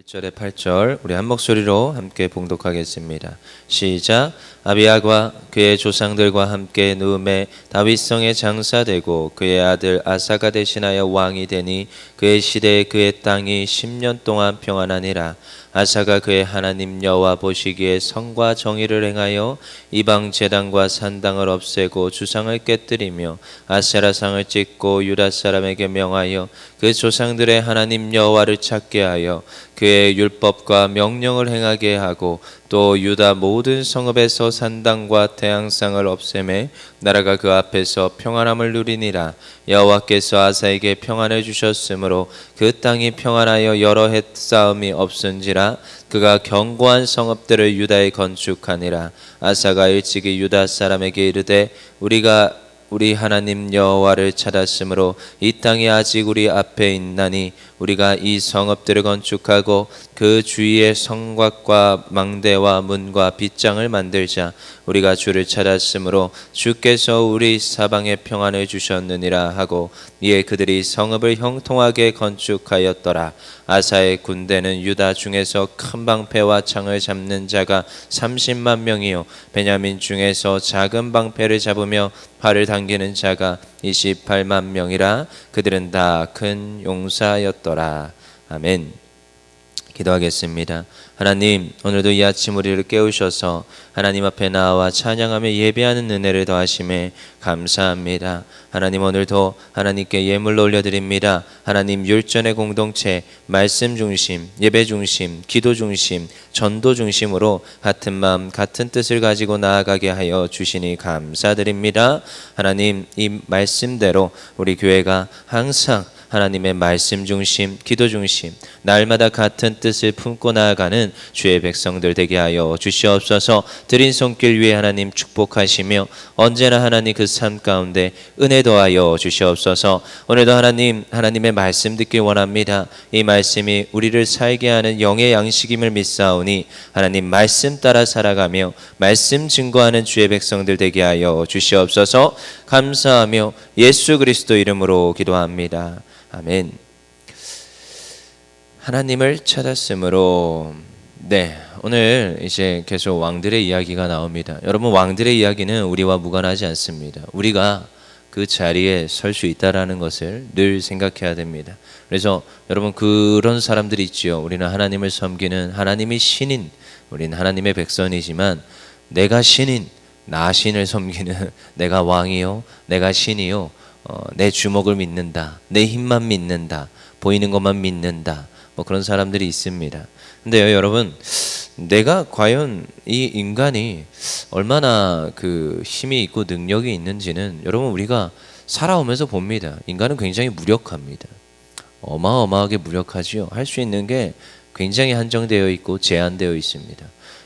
1절에 8절 우리 한 목소리로 함께 봉독하겠습니다. 시작. 아비야가 그의 조상들과 함께 누움에 다윗성에 장사되고 그의 아들 아사가 대신하여 왕이 되니 그의 시대에 그의 땅이 10년 동안 평안하니라. 아사가 그의 하나님 여호와 보시기에 성과 정의를 행하여 이방 제단과 산당을 없애고 주상을 깨뜨리며 아세라상을 찢고 유다 사람에게 명하여 그 조상들의 하나님 여호와를 찾게 하여 그의 율법과 명령을 행하게 하고 또 유다 모든 성읍에서 산당과 태양상을 없애매 나라가 그 앞에서 평안함을 누리니라. 여호와께서 아사에게 평안을 주셨으므로 그 땅이 평안하여 여러 해 싸움이 없은지라. 그가 견고한 성읍들을 유다에 건축하니라. 아사가 일찍이 유다 사람에게 이르되 우리가 우리 하나님 여호와를 찾았으므로 이 땅이 아직 우리 앞에 있나니 우리가 이 성읍들을 건축하고 그 주위에 성곽과 망대와 문과 빗장을 만들자. 우리가 주를 찾았으므로 주께서 우리 사방에 평안을 주셨느니라 하고 이에 그들이 성읍을 형통하게 건축하였더라. 아사의 군대는 유다 중에서 큰 방패와 창을 잡는 자가 30만 명이요 베냐민 중에서 작은 방패를 잡으며 팔을 당기는 자가 28만 명이라. 그들은 다 큰 용사였더라. 아멘. 기도하겠습니다. 하나님, 오늘도 이 아침 우리를 깨우셔서 하나님 앞에 나와 찬양하며 예배하는 은혜를 더하심에 감사합니다. 하나님, 오늘도 하나님께 예물로 올려드립니다. 하나님, 율전의 공동체, 말씀 중심, 예배 중심, 기도 중심, 전도 중심으로 같은 마음 같은 뜻을 가지고 나아가게 하여 주시니 감사드립니다. 하나님, 이 말씀대로 우리 교회가 항상 하나님의 말씀 중심, 기도 중심, 날마다 같은 뜻을 품고 나아가는 주의 백성들 되게 하여 주시옵소서. 드린 손길 위에 하나님 축복하시며 언제나 하나님 그 삶 가운데 은혜 더하여 주시옵소서. 오늘도 하나님의 말씀 듣길 원합니다. 이 말씀이 우리를 살게 하는 영의 양식임을 믿사오니 하나님 말씀 따라 살아가며 말씀 증거하는 주의 백성들 되게 하여 주시옵소서. 감사하며 예수 그리스도 이름으로 기도합니다. 아멘. 하나님을 찾았으므로 오늘 이제 계속 왕들의 이야기가 나옵니다. 여러분, 왕들의 이야기는 우리와 무관하지 않습니다. 우리가 그 자리에 설 수 있다라는 것을 늘 생각해야 됩니다. 그래서 여러분, 그런 사람들이 있지요. 우리는 하나님을 섬기는 하나님이 신인, 우리는 하나님의 백성이지만 내가 신인, 나 신을 섬기는 내가 왕이요, 내가 신이요, 내 주먹을 믿는다, 내 힘만 믿는다, 보이는 것만 믿는다, 뭐 그런 사람들이 있습니다. 근데요, 여러분, 내가 과연 이 인간이 얼마나 그 힘이 있고 능력이 있는지는 여러분 우리가 살아오면서 봅니다. 인간은 굉장히 무력합니다. 어마어마하게 무력하지요. 할 수 있는 게 굉장히 한정되어 있고 제한되어 있습니다.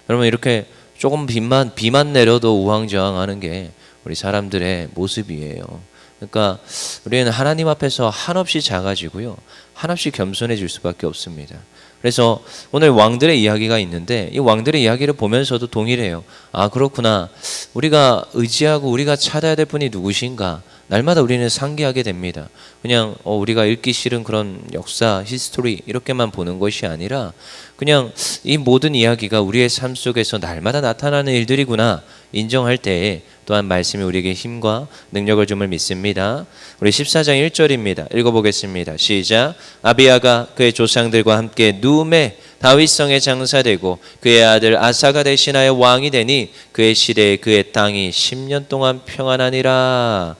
여러분, 이렇게 조금 비만 내려도 우왕좌왕하는 게 우리 사람들의 모습이에요. 그러니까 우리는 하나님 앞에서 한없이 작아지고요, 한없이 겸손해질 수밖에 없습니다. 그래서 오늘 왕들의 이야기가 있는데 이 왕들의 이야기를 보면서도 동일해요. 아, 그렇구나. 우리가 의지하고 우리가 찾아야 될 분이 누구신가? 날마다 우리는 상기하게 됩니다. 그냥 우리가 읽기 싫은 그런 역사, 히스토리 이렇게만 보는 것이 아니라 그냥 이 모든 이야기가 우리의 삶 속에서 날마다 나타나는 일들이구나 인정할 때에 또한 말씀이 우리에게 힘과 능력을 줌을 믿습니다. 우리 14장 1절입니다. 읽어보겠습니다. 시작. 아비야가 그의 조상들과 함께 누움에 다윗성에 장사되고 그의 아들 아사가 대신하여 왕이 되니 그의 시대에 그의 땅이 10년 동안 평안하니라.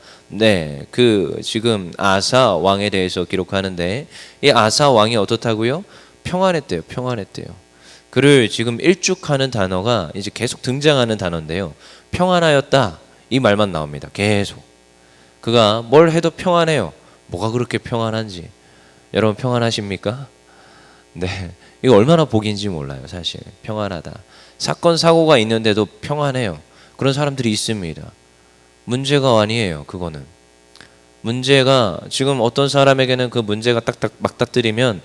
그 지금 아사 왕에 대해서 기록하는데 이 아사 왕이 어떻다고요? 평안했대요. 그를 지금 일축하는 단어가 이제 계속 등장하는 단어인데요. 평안하였다, 이 말만 나옵니다. 계속. 그가 뭘 해도 평안해요. 뭐가 그렇게 평안한지. 여러분, 평안하십니까? 이거 얼마나 복인지 몰라요. 사실 평안하다. 사건 사고가 있는데도 평안해요. 그런 사람들이 있습니다. 문제가 아니에요. 그거는 문제가 지금 어떤 사람에게는 그 문제가 딱딱 맞닥뜨리면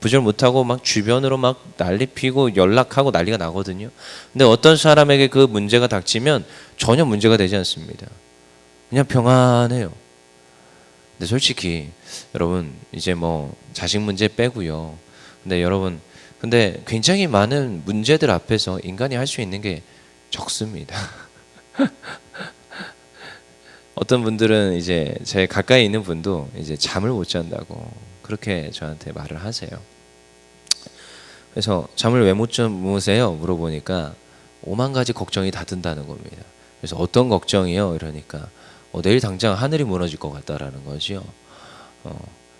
부절 못하고 막 주변으로 막 난리 피고 연락하고 난리가 나거든요. 근데 어떤 사람에게 그 문제가 닥치면 전혀 문제가 되지 않습니다. 그냥 평안해요. 근데 솔직히 여러분, 이제 뭐 자식 문제 빼고요, 근데 여러분, 근데 굉장히 많은 문제들 앞에서 인간이 할 수 있는 게 적습니다. 어떤 분들은 이제 제 가까이 있는 분도 이제 잠을 못 잔다고 그렇게 저한테 말을 하세요. 그래서 잠을 왜 못 주무세요? 물어보니까 5만 가지 걱정이 다 든다는 겁니다. 그래서 어떤 걱정이요? 이러니까 내일 당장 하늘이 무너질 것 같다라는 거지요.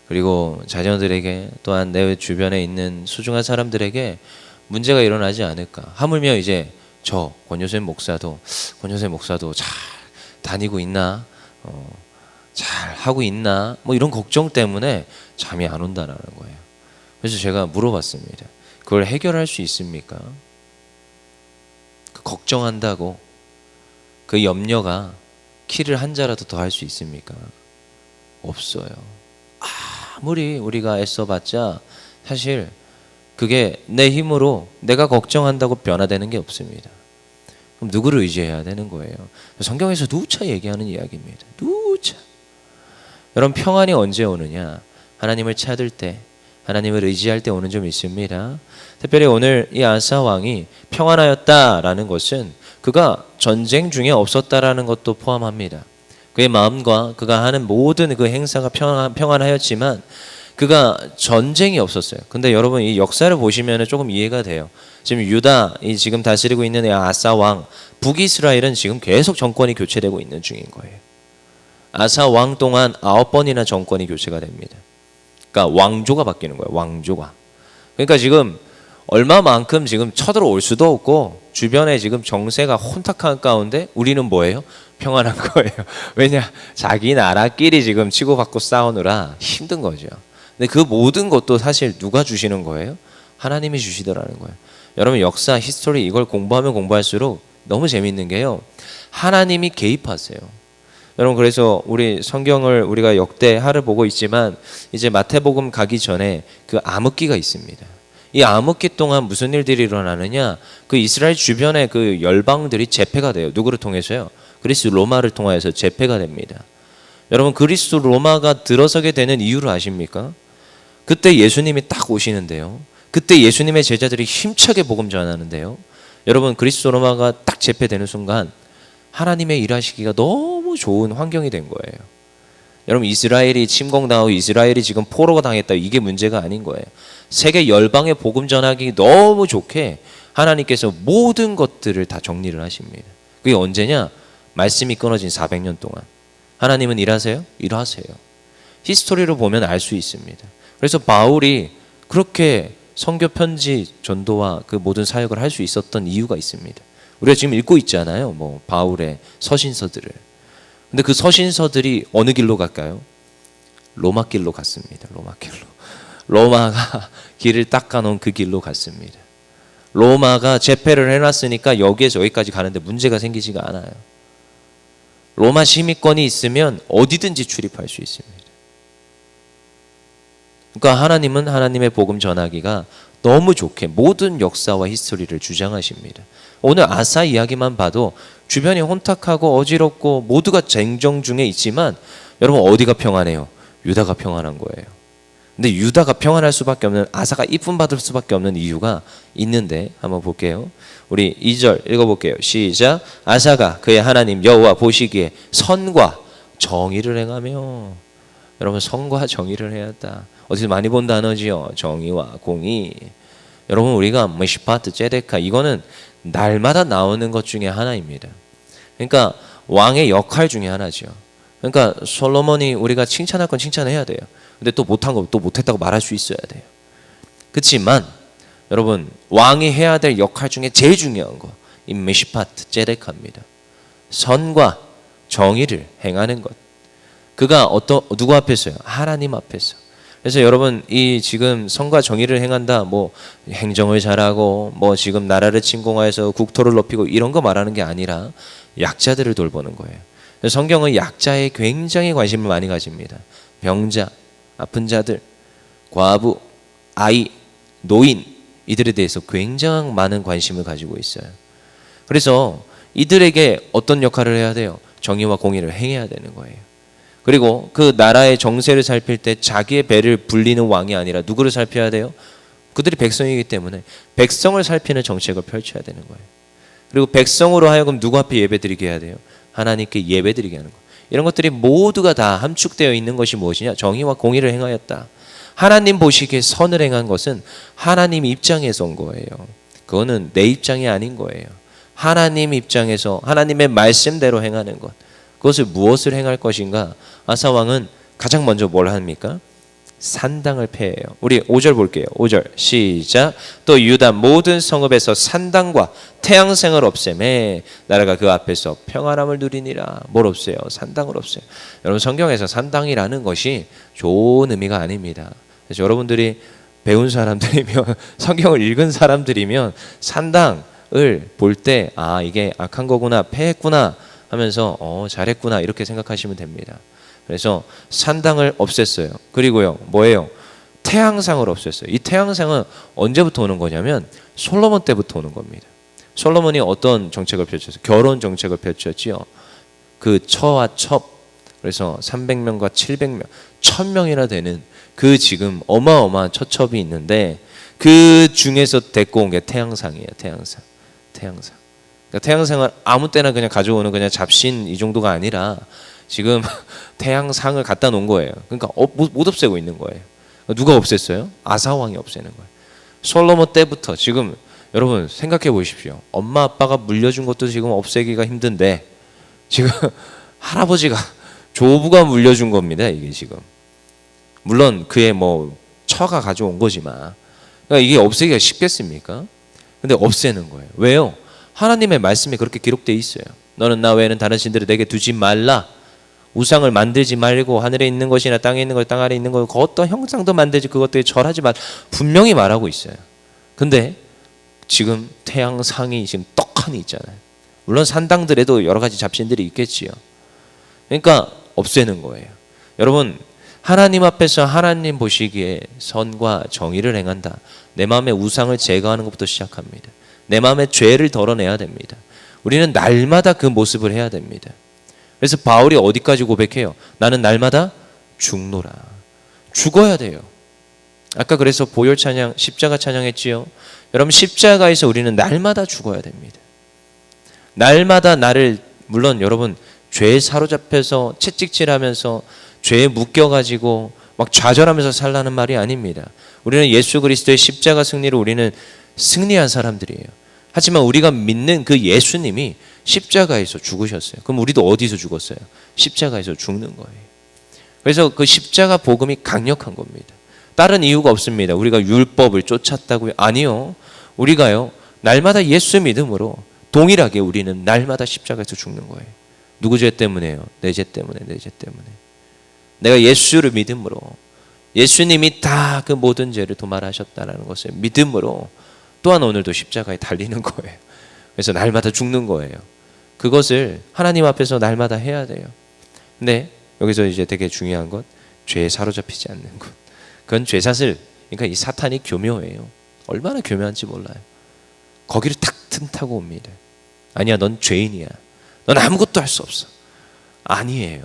그리고 자녀들에게 또한 내 주변에 있는 소중한 사람들에게 문제가 일어나지 않을까. 하물며 이제 저 권효선 목사도 잘 다니고 있나, 잘 하고 있나, 뭐 이런 걱정 때문에 잠이 안 온다라는 거예요. 그래서 제가 물어봤습니다. 그걸 해결할 수 있습니까? 그 걱정한다고 그 염려가 키를 한 자라도 더 할 수 있습니까? 없어요. 아무리 우리가 애써봤자 사실 그게 내 힘으로 내가 걱정한다고 변화되는 게 없습니다. 그럼 누구를 의지해야 되는 거예요? 성경에서 누차 얘기하는 이야기입니다. 누차. 여러분, 평안이 언제 오느냐? 하나님을 찾을 때, 하나님을 의지할 때 오는 점 있습니다. 특별히 오늘 이 아사 왕이 평안하였다라는 것은 그가 전쟁 중에 없었다라는 것도 포함합니다. 그의 마음과 그가 하는 모든 그 행사가 평안하였지만 그가 전쟁이 없었어요. 근데 여러분, 이 역사를 보시면 조금 이해가 돼요. 지금 유다, 이 지금 다스리고 있는 이 아사 왕, 북이스라엘은 지금 계속 정권이 교체되고 있는 중인 거예요. 아사 왕 동안 9번이나 정권이 교체가 됩니다. 그러니까 왕조가 바뀌는 거예요. 왕조가. 그러니까 지금 얼마만큼 지금 쳐들어올 수도 없고 주변에 지금 정세가 혼탁한 가운데 우리는 뭐예요? 평안한 거예요. 왜냐? 자기 나라끼리 지금 치고받고 싸우느라 힘든 거죠. 근데 그 모든 것도 사실 누가 주시는 거예요? 하나님이 주시더라는 거예요. 여러분, 역사, 히스토리 이걸 공부하면 공부할수록 너무 재밌는 게요. 하나님이 개입하세요. 여러분, 그래서 우리 성경을 우리가 역대하를 보고 있지만 이제 마태복음 가기 전에 그 암흑기가 있습니다. 이 암흑기 동안 무슨 일들이 일어나느냐? 그 이스라엘 주변의 그 열방들이 제패가 돼요. 누구를 통해서요? 그리스 로마를 통하여서 제패가 됩니다. 여러분, 그리스 로마가 들어서게 되는 이유를 아십니까? 그때 예수님이 딱 오시는데요. 그때 예수님의 제자들이 힘차게 복음 전하는데요. 여러분, 그리스 로마가 딱 제패되는 순간 하나님의 일하시기가 너무 좋은 환경이 된 거예요. 여러분, 이스라엘이 침공당하고 이스라엘이 지금 포로가 당했다, 이게 문제가 아닌 거예요. 세계 열방에 복음 전하기 너무 좋게 하나님께서 모든 것들을 다 정리를 하십니다. 그게 언제냐? 말씀이 끊어진 400년 동안 하나님은 일하세요? 일하세요. 히스토리로 보면 알 수 있습니다. 그래서 바울이 그렇게 선교 편지 전도와 그 모든 사역을 할 수 있었던 이유가 있습니다. 우리가 지금 읽고 있잖아요. 뭐 바울의 서신서들을. 근데 그 서신서들이 어느 길로 갈까요? 로마 길로 갔습니다. 로마 길로. 로마가 길을 닦아놓은 그 길로 갔습니다. 로마가 제패를 해놨으니까 여기에서 여기까지 가는데 문제가 생기지가 않아요. 로마 시민권이 있으면 어디든지 출입할 수 있습니다. 그러니까 하나님은 하나님의 복음 전하기가 너무 좋게 모든 역사와 히스토리를 주장하십니다. 오늘 아사 이야기만 봐도 주변이 혼탁하고 어지럽고 모두가 쟁정 중에 있지만 여러분, 어디가 평안해요? 유다가 평안한 거예요. 근데 유다가 평안할 수밖에 없는, 아사가 이쁨 받을 수밖에 없는 이유가 있는데 한번 볼게요. 우리 2절 읽어볼게요. 시작. 아사가 그의 하나님 여호와 보시기에 선과 정의를 행하며. 여러분, 선과 정의를 해야겠다. 어디서 많이 본 단어지요. 정의와 공의. 여러분, 우리가 미시파트 제데카, 이거는 날마다 나오는 것 중에 하나입니다. 그러니까 왕의 역할 중에 하나죠. 그러니까 솔로몬이 우리가 칭찬할 건 칭찬해야 돼요. 근데 또 못한 거 또 못했다고 말할 수 있어야 돼요. 그렇지만 여러분, 왕이 해야 될 역할 중에 제일 중요한 거, 이 미시파트 제데카입니다. 선과 정의를 행하는 것. 그가 누구 앞에서요? 하나님 앞에서. 그래서 여러분, 이 지금 선과 정의를 행한다, 뭐 행정을 잘하고 뭐 지금 나라를 침공하여서 국토를 높이고 이런 거 말하는 게 아니라 약자들을 돌보는 거예요. 성경은 약자에 굉장히 관심을 많이 가집니다. 병자, 아픈 자들, 과부, 아이, 노인, 이들에 대해서 굉장히 많은 관심을 가지고 있어요. 그래서 이들에게 어떤 역할을 해야 돼요? 정의와 공의를 행해야 되는 거예요. 그리고 그 나라의 정세를 살필 때 자기의 배를 불리는 왕이 아니라 누구를 살펴야 돼요? 그들이 백성이기 때문에 백성을 살피는 정책을 펼쳐야 되는 거예요. 그리고 백성으로 하여금 누구 앞에 예배드리게 해야 돼요? 하나님께 예배드리게 하는 거예요. 이런 것들이 모두가 다 함축되어 있는 것이 무엇이냐? 정의와 공의를 행하였다. 하나님 보시기에 선을 행한 것은 하나님 입장에서 온 거예요. 그거는 내 입장이 아닌 거예요. 하나님 입장에서 하나님의 말씀대로 행하는 것. 그것을 무엇을 행할 것인가? 아사 왕은 가장 먼저 뭘 합니까? 산당을 폐해요. 우리 5절 볼게요. 5절 시작. 또 유다 모든 성읍에서 산당과 태양생을 없애매 나라가 그 앞에서 평안함을 누리니라. 뭘 없애요? 산당을 없애요. 여러분 성경에서 산당이라는 것이 좋은 의미가 아닙니다. 그래서 여러분들이 배운 사람들이면 성경을 읽은 사람들이면 산당을 볼 때 아 이게 악한 거구나 폐했구나 하면서 잘했구나 이렇게 생각하시면 됩니다. 그래서 산당을 없앴어요. 그리고요 뭐예요? 태양상을 없앴어요. 이 태양상은 언제부터 오는 거냐면 솔로몬 때부터 오는 겁니다. 솔로몬이 어떤 정책을 펼쳤어요? 결혼 정책을 펼쳤지요. 그 처와 첩 그래서 300명과 700명 1000명이나 되는 그 지금 어마어마한 처첩이 있는데 그 중에서 데리고 온 게 태양상이에요. 태양상. 그러니까 태양상을 아무 때나 그냥 가져오는 그냥 잡신 이 정도가 아니라 지금 태양상을 갖다 놓은 거예요. 그러니까 못 없애고 있는 거예요. 누가 없앴어요? 아사왕이 없애는 거예요. 솔로몬 때부터 지금 여러분 생각해 보십시오. 엄마 아빠가 물려준 것도 지금 없애기가 힘든데 지금 할아버지가 조부가 물려준 겁니다. 이게 지금 물론 그의 뭐 처가 가져온 거지만 그러니까 이게 없애기가 쉽겠습니까? 근데 없애는 거예요. 왜요? 하나님의 말씀에 그렇게 기록되어 있어요. 너는 나 외에는 다른 신들을 내게 두지 말라. 우상을 만들지 말고 하늘에 있는 것이나 땅에 있는 것, 땅 아래에 있는 것, 그 어떤 형상도 만들지 그것들에 절하지 말. 분명히 말하고 있어요. 근데 지금 태양상이 지금 떡하니 있잖아요. 물론 산당들에도 여러 가지 잡신들이 있겠지요. 그러니까 없애는 거예요. 여러분 하나님 앞에서 하나님 보시기에 선과 정의를 행한다. 내 마음의 우상을 제거하는 것부터 시작합니다. 내 마음의 죄를 덜어내야 됩니다. 우리는 날마다 그 모습을 해야 됩니다. 그래서 바울이 어디까지 고백해요? 나는 날마다 죽노라. 죽어야 돼요. 아까 그래서 보혈 찬양, 십자가 찬양했지요. 여러분 십자가에서 우리는 날마다 죽어야 됩니다. 날마다 나를 물론 여러분 죄에 사로잡혀서 채찍질하면서 죄에 묶여가지고 막 좌절하면서 살라는 말이 아닙니다. 우리는 예수 그리스도의 십자가 승리로 우리는 승리한 사람들이에요. 하지만 우리가 믿는 그 예수님이 십자가에서 죽으셨어요. 그럼 우리도 어디서 죽었어요? 십자가에서 죽는 거예요. 그래서 그 십자가 복음이 강력한 겁니다. 다른 이유가 없습니다. 우리가 율법을 쫓았다고요? 아니요. 우리가요 날마다 예수 믿음으로 동일하게 우리는 날마다 십자가에서 죽는 거예요. 누구 죄 때문에요? 내 죄 때문에, 내 죄 때문에. 내가 예수를 믿음으로 예수님이 다 그 모든 죄를 도말하셨다는 것을 믿음으로 또한 오늘도 십자가에 달리는 거예요. 그래서 날마다 죽는 거예요. 그것을 하나님 앞에서 날마다 해야 돼요. 근데 여기서 이제 되게 중요한 것, 죄에 사로잡히지 않는 것. 그건 죄사슬, 그러니까 이 사탄이 교묘해요. 얼마나 교묘한지 몰라요. 거기를 탁 틈타고 옵니다. 아니야, 넌 죄인이야. 넌 아무것도 할 수 없어. 아니에요.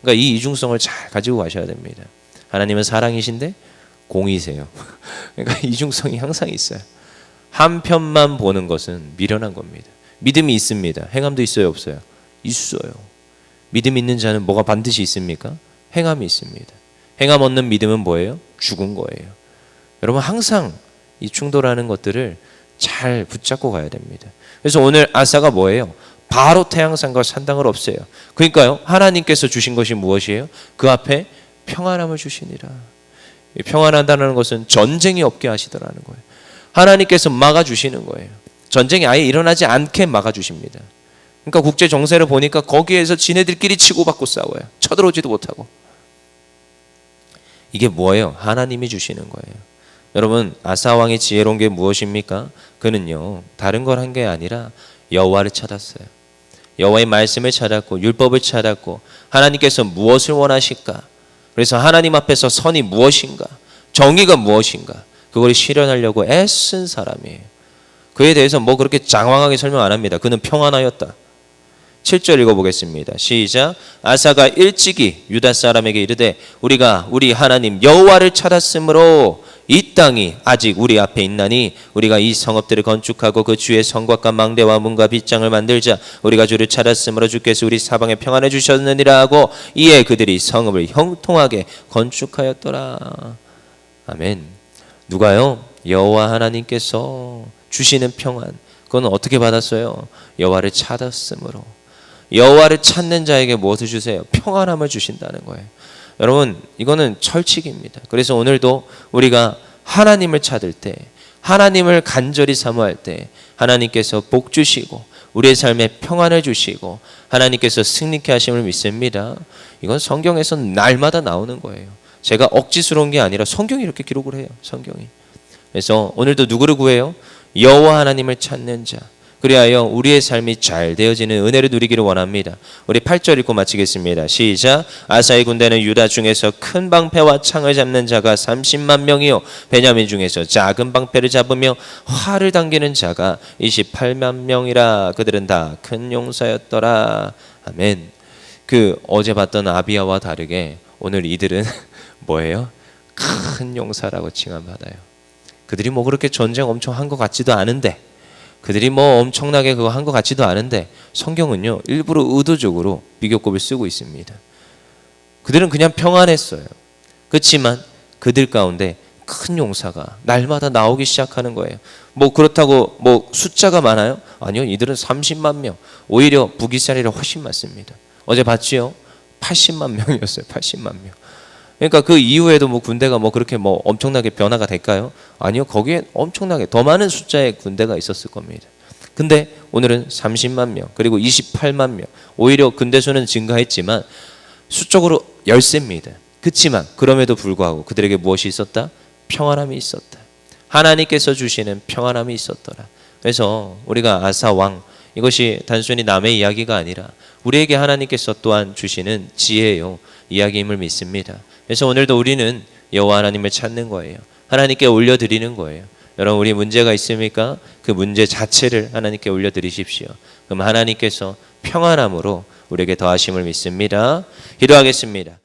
그러니까 이 이중성을 잘 가지고 가셔야 됩니다. 하나님은 사랑이신데 공의세요. 그러니까 이중성이 항상 있어요. 한편만 보는 것은 미련한 겁니다. 믿음이 있습니다. 행함도 있어요, 없어요? 있어요. 믿음 있는 자는 뭐가 반드시 있습니까? 행함이 있습니다. 행함 없는 믿음은 뭐예요? 죽은 거예요. 여러분 항상 이 충돌하는 것들을 잘 붙잡고 가야 됩니다. 그래서 오늘 아사가 뭐예요? 바로 태양상과 산당을 없애요. 그러니까요 하나님께서 주신 것이 무엇이에요? 그 앞에 평안함을 주시니라. 평안한다는 것은 전쟁이 없게 하시더라는 거예요. 하나님께서 막아주시는 거예요. 전쟁이 아예 일어나지 않게 막아주십니다. 그러니까 국제 정세를 보니까 거기에서 지네들끼리 치고받고 싸워요. 쳐들어오지도 못하고. 이게 뭐예요? 하나님이 주시는 거예요. 여러분 아사 왕의 지혜로운 게 무엇입니까? 그는요 다른 걸 한 게 아니라 여호와를 찾았어요. 여호와의 말씀을 찾았고 율법을 찾았고 하나님께서 무엇을 원하실까? 그래서 하나님 앞에서 선이 무엇인가? 정의가 무엇인가? 그걸 실현하려고 애쓴 사람이에요. 그에 대해서 뭐 그렇게 장황하게 설명 안 합니다. 그는 평안하였다. 7절 읽어보겠습니다. 시작. 아사가 일찍이 유다 사람에게 이르되 우리가 우리 하나님 여호와를 찾았으므로 이 땅이 아직 우리 앞에 있나니 우리가 이 성읍들을 건축하고 그 주의 성곽과 망대와 문과 빗장을 만들자. 우리가 주를 찾았으므로 주께서 우리 사방에 평안해 주셨느니라 하고 이에 그들이 성읍을 형통하게 건축하였더라. 아멘. 누가요? 여호와 하나님께서 주시는 평안. 그건 어떻게 받았어요? 여호와를 찾았으므로. 여호와를 찾는 자에게 무엇을 주세요? 평안함을 주신다는 거예요. 여러분, 이거는 철칙입니다. 그래서 오늘도 우리가 하나님을 찾을 때, 하나님을 간절히 사모할 때 하나님께서 복 주시고 우리의 삶에 평안을 주시고 하나님께서 승리케 하심을 믿습니다. 이건 성경에서 날마다 나오는 거예요. 제가 억지스러운 게 아니라 성경이 이렇게 기록을 해요. 성경이. 그래서 오늘도 누구를 구해요? 여호와 하나님을 찾는 자. 그리하여 우리의 삶이 잘 되어지는 은혜를 누리기를 원합니다. 우리 8절 읽고 마치겠습니다. 시작. 아사의 군대는 유다 중에서 큰 방패와 창을 잡는 자가 30만 명이요 베냐민 중에서 작은 방패를 잡으며 활을 당기는 자가 28만 명이라. 그들은 다 큰 용사였더라. 아멘. 그 어제 봤던 아비야와 다르게 오늘 이들은 뭐예요? 큰 용사라고 칭함받아요. 그들이 뭐 그렇게 전쟁 엄청 한 것 같지도 않은데, 그들이 뭐 엄청나게 그거 한 것 같지도 않은데 성경은요 일부러 의도적으로 비교급을 쓰고 있습니다. 그들은 그냥 평안했어요. 그렇지만 그들 가운데 큰 용사가 날마다 나오기 시작하는 거예요. 뭐 그렇다고 뭐 숫자가 많아요? 아니요. 이들은 30만 명. 오히려 북이스라엘이 훨씬 많습니다. 어제 봤지요? 80만 명이었어요. 80만 명. 그러니까 그 이후에도 뭐 군대가 뭐 그렇게 뭐 엄청나게 변화가 될까요? 아니요. 거기에 엄청나게 더 많은 숫자의 군대가 있었을 겁니다. 근데 오늘은 30만 명 그리고 28만 명. 오히려 군대 수는 증가했지만 수적으로 열세입니다. 그렇지만 그럼에도 불구하고 그들에게 무엇이 있었다? 평안함이 있었다. 하나님께서 주시는 평안함이 있었더라. 그래서 우리가 아사 왕, 이것이 단순히 남의 이야기가 아니라 우리에게 하나님께서 또한 주시는 지혜요 이야기임을 믿습니다. 그래서 오늘도 우리는 여호와 하나님을 찾는 거예요. 하나님께 올려드리는 거예요. 여러분, 우리 문제가 있습니까? 그 문제 자체를 하나님께 올려드리십시오. 그럼 하나님께서 평안함으로 우리에게 더하심을 믿습니다. 기도하겠습니다.